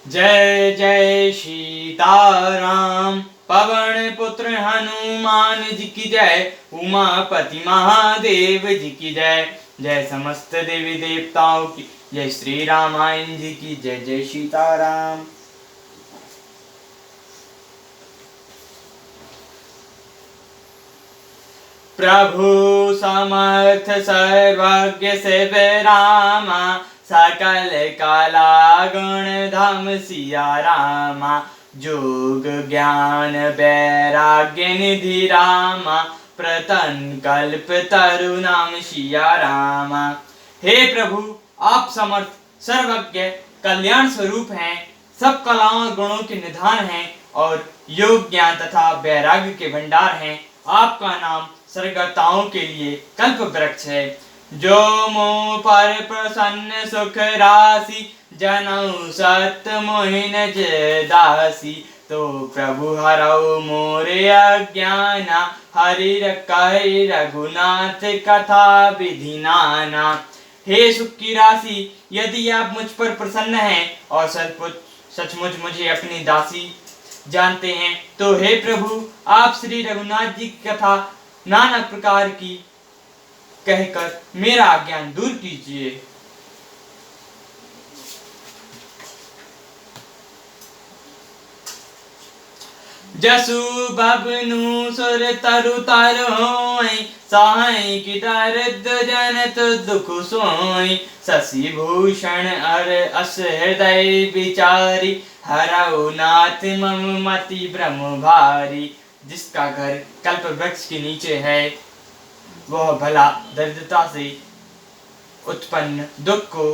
जय जय सीताराम। पवन पुत्र हनुमान जी की जय। उमापति महादेव जी की जय। जय समस्त देवी देवताओं की जय। श्री रामायण जी की जय। जय सीताराम। प्रभु समर्थ सर्वज्ञ शिव रामा। सकल कला गुण धाम सिया रामा। जोग ज्ञान वैराग्य निधि रामा। प्रतन कल्प तरु नाम सिया रामा। हे प्रभु, आप समर्थ सर्वज्ञ कल्याण स्वरूप हैं, सब कलाओं और गुणों के निधान हैं और योग ज्ञान तथा वैराग्य के भंडार हैं। आपका नाम सर्वगताओं के लिए कल्प वृक्ष है। जो मोह पर प्रसन्न सुख राशि, जनऊ सत मोहिन जय दासी। तो प्रभु हरऊ मोरे अज्ञाना। हरि कहि रघुनाथ कथा विधि नाना। हे सुख की राशि, यदि आप मुझ पर प्रसन्न हैं और सचमुच मुझे अपनी दासी जानते हैं, तो हे प्रभु, आप श्री रघुनाथ जी की कथा नाना प्रकार की कहकर मेरा अज्ञान दूर कीजिए। जसु बबनु सुर तरु तर होई। साई की दरिद्र जनत दुख सोई। शशि भूषण अर अस हृदय विचारी। हरऊ नाथ मम मति भ्रम भारी। जिसका घर कल्प वृक्ष के नीचे है, वह भला दरिद्रता से उत्पन्न दुख को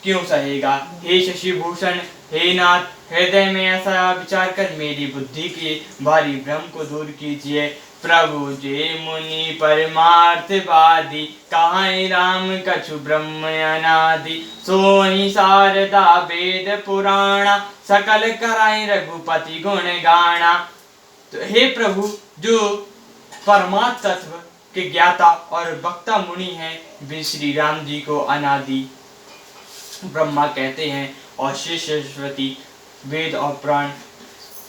क्यों सहेगा। हे शशि भूषण, हे नाथ, हृदय में ऐसा विचार कर मेरी बुद्धि के भारी भ्रम को दूर कीजिए। प्रभु जे मुनि परमार्थवादी। कहाई राम कछु ब्रह्म अनादि। सोई शारदा वेद पुराणा। सकल कराई रघुपति गुण गाना। तो हे प्रभु, जो परमात्म तत्व के ज्ञाता और वक्ता मुनि हैं, वे श्री राम जी को अनादि ब्रह्मा कहते हैं और श्री सरस्वती वेद और पुराण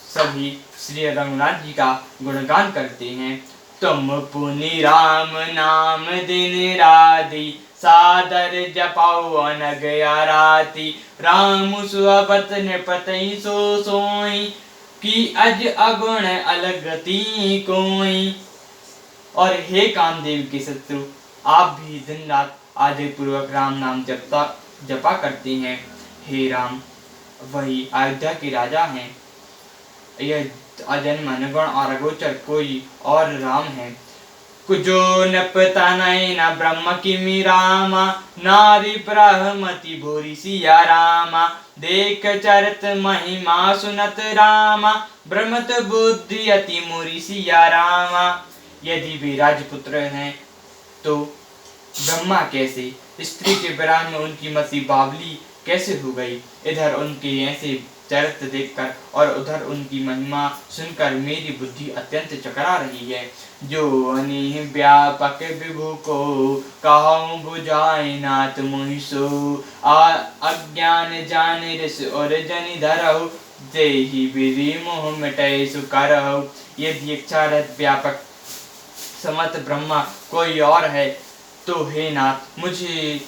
सभी श्री रघुनाथ जी का गुणगान करते हैं। तुम पुनि राम नाम दिन राधि। सादर जपाओ अनग आराती। राम सुअपत नृपति सो सोई। कि अज अगुण अलगति कोई। और हे कामदेव के शत्रु, आप भी दिन रात आदि पूर्वक राम नाम जपा करते हैं। हे राम, वही अयोध्या के राजा हैं। यह अजन्म अनुगुण और अगोचर कोई और राम है। कुजो नपतनय न ब्रह्म किमि रामा। नारी ब्रह्मति भूरि सिया रामा। देख चरित महिमा सुनत रामा। भ्रमत बुद्धि अति मुरि सिया रामा। यदि वे राजपुत्र हैं तो ब्रह्मा कैसे, स्त्री के विराग में उनकी मति बावली कैसे हो गई। इधर उनके ऐसे चरित्र देखकर और उधर उनकी महिमा सुनकर मेरी बुद्धि अत्यंत चकरा रही है। जो अनिह व्यापक विभु को कहूँ बुझाए नाथ मोहिसो। अज्ञान जान ऋष और जनि धरहु। देहि विधि मोह मिटय सुकरहु। यदि इच्छारत व्यापक समर्थ ब्रह्मा कोई और है, तो हे नाथ, मुझे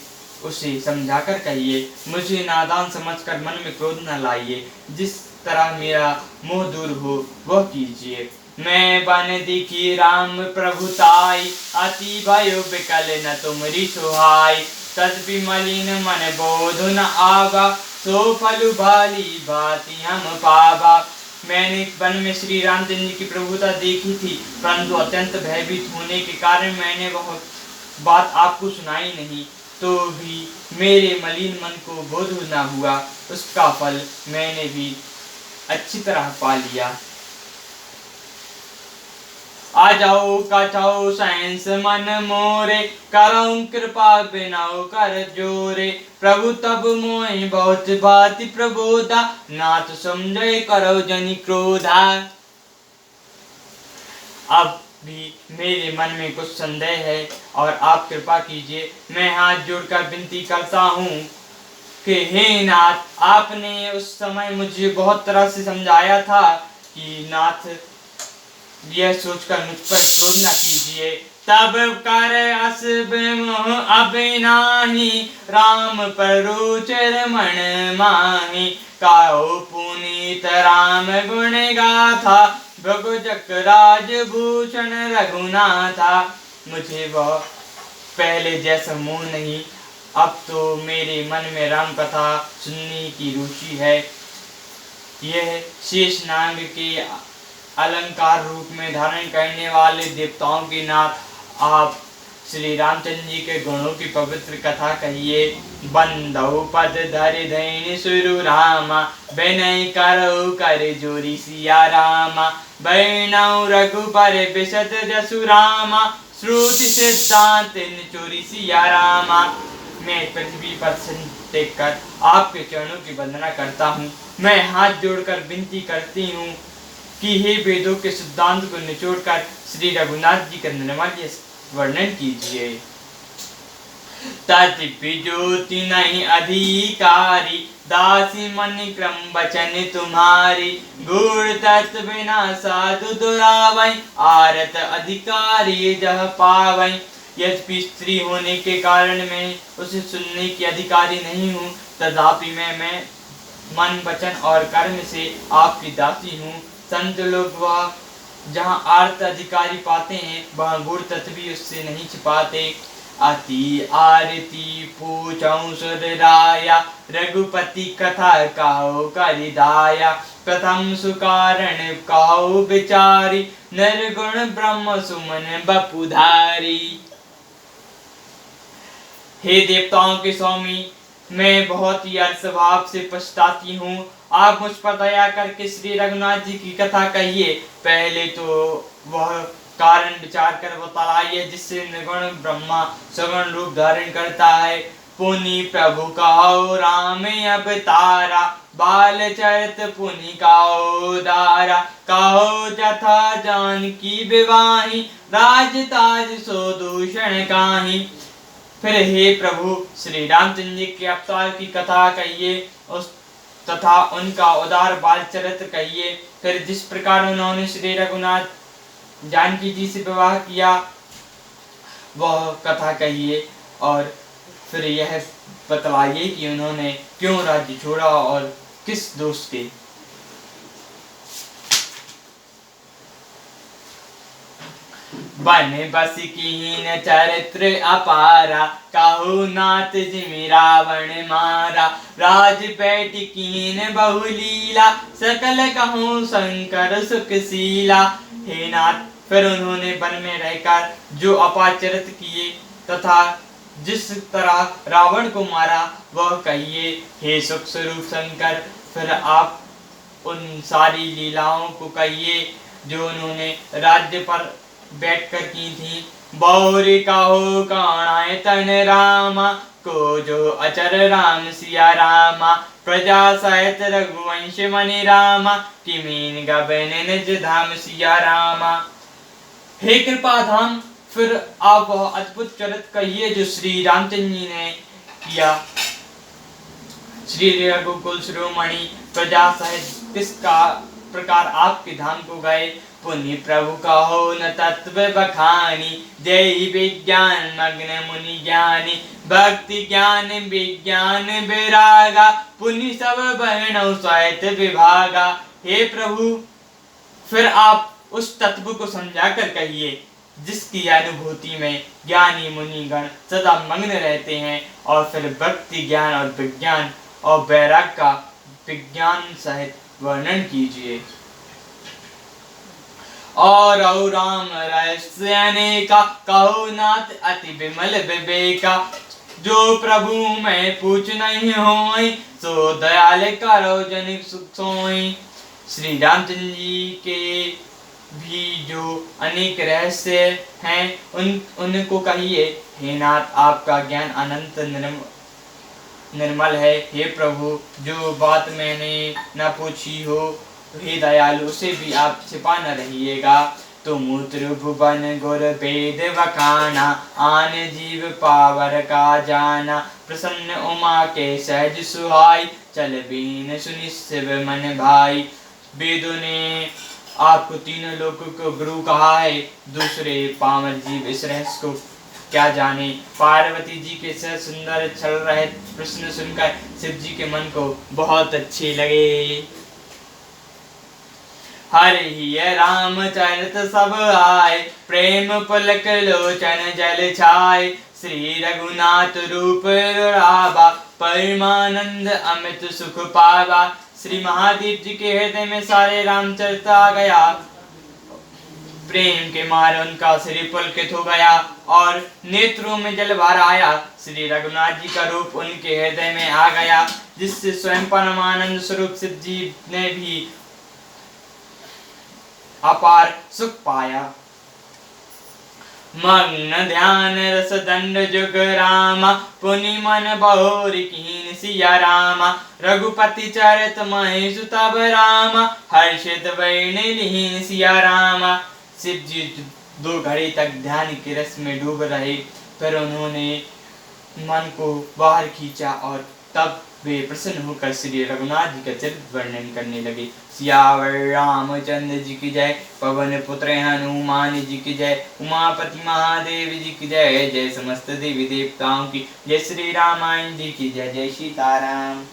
उसे समझाकर कहिए। मुझे नादान समझकर मन में क्रोध न लाइए। जिस तरह मेरा मोह दूर हो वह कीजिए। मैं बन दिखी राम प्रभुताई। अति भयो विकल न तुमरी सुहाई। तदपि मलिन मन बोध न आवा। सो फलु भाली भांति हम पावा। मैंने वन में श्री रामचंद्र जी की प्रभुता देखी थी, परंतु अत्यंत भयभीत होने के कारण मैंने वह बात आपको सुनाई नहीं। तो भी मेरे मलिन मन को बोध न हुआ। उसका फल मैंने भी अच्छी तरह पा लिया। आ जाओ कछाओ सहंस मन मोरे। करऊं कृपा बिनाओ कर जोरे। प्रभु तब मोहि बहुत भांति प्रबोधा। नाथ समझय करो जनि क्रोधा। अब भी मेरे मन में कुछ संदेह है और आप कृपा कीजिए। मैं हाथ जोड़कर विनती करता हूँ कि हे नाथ, आपने उस समय मुझे बहुत तरह से समझाया था कि नाथ यह सोचकर मुझ पर क्रोध न कीजिए। तब कर अस मोह अब नाही, राम पर रुचिर मन माही। काहू पुनीत राम गुण गाथा, भगुजक राजभूषण रघुनाथा। मुझे वह पहले जैसा मोह नहीं, अब तो मेरे मन में राम कथा सुनने की रुचि है। यह शेषनाग के अलंकार रूप में धारण करने वाले देवताओं के नाथ, आप श्री रामचंद्र जी के गुणों की पवित्र कथा कहिए। बंदौ पद धरि धैर्य सुरु रामा, विनय करौ कर जोरी सिया रामा। बैनौ रघुबर बिशद जसु रामा, श्रुति सिद्धांत निचोरी सिया रामा। मैं पृथ्वी पर सिर टेक कर आपके चरणों की वंदना करता हूँ। मैं हाथ जोड़कर विनती करती हूँ कि हे वेदों के सिद्धांत को निचोड़कर श्री रघुनाथ जी का निर्मल वर्णन कीजिए। तत्पि ज्योति नहीं अधिकारी, दासी मन क्रम बचन तुम्हारी। गुण तत्व बिना साधु दुरावै, आरत अधिकारी जह पावै। यद्यपि स्त्री होने के कारण मैं उसे सुनने की अधिकारी नहीं हूँ, तथापि मैं मन वचन और कर्म से आपकी दासी हूँ। संत लोग वह जहाँ आर्त अधिकारी पाते हैं, वहाँ गुण तत्व भी उससे नहीं छिपाते। अति आरती पूछऊं सुर राया, रघुपति कथा कहो करिदाया। प्रथम सुकारण कहो विचारी, निर्गुण ब्रह्म सुमन बपुधारी। हे देवताओं के स्वामी, मैं बहुत ही स्वभाव से पछताती हूँ। आप मुझ पर दया करके श्री रघुनाथ जी की कथा कहिए। पहले तो वह कारण विचार कर बतलाइए जिससे निर्गुण ब्रह्मा सगुण रूप धारण करता है। पुनि प्रभु कहो राम अवतारा, बाल चरित पुनि कहो दारा। कहो जथा जानकी विवाही, राज ताज सो दूषण काहि। फिर हे प्रभु श्री रामचंद्र जी के अवतार की कथा कहिए, उस तथा उनका उदार बाल चरित्र कहिए। फिर जिस प्रकार उन्होंने श्री रघुनाथ जानकी जी से विवाह किया वह कथा कहिए, और फिर यह बतलाइए कि उन्होंने क्यों राज्य छोड़ा और किस दोष के। बन बस कीन चरित्र अपारा, कहु नाथ जिमि रावण मारा। राज बैठ कीन बहुलीला, सकल कहूँ शंकर सुखशीला। हे नाथ, फिर उन्होंने वन में रहकर जो अपाचरित किए तथा जिस तरह रावण को मारा वह कहिए। हे सुख स्वरूप शंकर, फिर आप उन सारी लीलाओं को कहिए जो उन्होंने राज्य पर बैठकर की थी। बौरी कहो काणाय तन रामा, को जो अचर राम सिया रामा। प्रजा सहित रघुवंश मणि रामा, किमीन गबन निज धाम सिया रामा। हे कृपा धाम, फिर आप वह अद्भुत चरित्र कहिए जो श्री रामचंद्र जी ने किया। श्री रघुकुल शिरोमणि प्रजा सहित किस प्रकार आपके धाम को गए। पुनि प्रभु कहो न तत्व बखानी, जय विज्ञान मग्न मुनि ज्ञानी। भक्ति ज्ञान विज्ञान विरागा, पुनि सब बहनों सहित विभागा। हे प्रभु, फिर आप उस तत्व को समझा कर कहिए जिसकी अनुभूति में ज्ञानी मुनिगण सदा मग्न रहते हैं, और फिर भक्ति ज्ञान और विज्ञान और वैराग का विज्ञान सहित वर्णन कीजिए। और राम रहस्य अनेका, कहो नाथ अति विमल विवेका। जो प्रभु मैं पूछ नहीं होई, सो दयाल करो जनिक सुख सोई। श्री रामचंद्र जी के भी जो अनेक रहस्य हैं उनको कहिए। हे नाथ, आपका ज्ञान अनंत निर्मल है। हे प्रभु, जो बात मैंने न पूछी हो, हे दयालु, उसे भी आप छिपा न रहिएगा। तुम त्रिभुवन गुर वेद वखाना, आन जीव पावर का जाना। प्रसन्न उमा के सहज सुहाई, चल बीन सुनि शिव मन भाई। वेदों ने आपको तीनों लोगों को गुरु कहा है, दूसरे पामर जीव इस रहस्य को क्या जाने। पार्वती जी के साथ सुंदर चल रहे प्रश्न सुनकर शिव जी के मन को बहुत अच्छे लगे। हरि रामचरित सब आए, प्रेम पुलक लोचन जल छाए। श्री रघुनाथ रूप रावा, परमानंद अमित सुख पावा। श्री महादेव जी के हृदय में सारे रामचरित आ गया। प्रेम के मारे उनका शरीर पुलकित हो गया और नेत्रों में जल भर आया। श्री रघुनाथ जी का रूप उनके हृदय में आ गया, जिससे स्वयं परमानंद स्वरूप शिव जी ने भी अपार सुख पाया। मग्न ध्यान रस दंड जुग रामा, पुनि मन बहुर कीन सिया रामा। रघुपति चरित महेश तब रामा, हर्षित वैन लीन सिया रामा। शिव जी 2 घड़ी तक ध्यान के रस में डूब रहे, फिर उन्होंने मन को बाहर खींचा और तब वे प्रसन्न होकर श्री रघुनाथ जी का चरित्र वर्णन करने लगे। सियावर रामचंद्र जी की जय, पवन पुत्र हनुमान जी की जय, उमापति महादेव जी की जय, जय समस्त देवी देवताओं की, जय श्री रामायण जी की जय, जय सीताराम।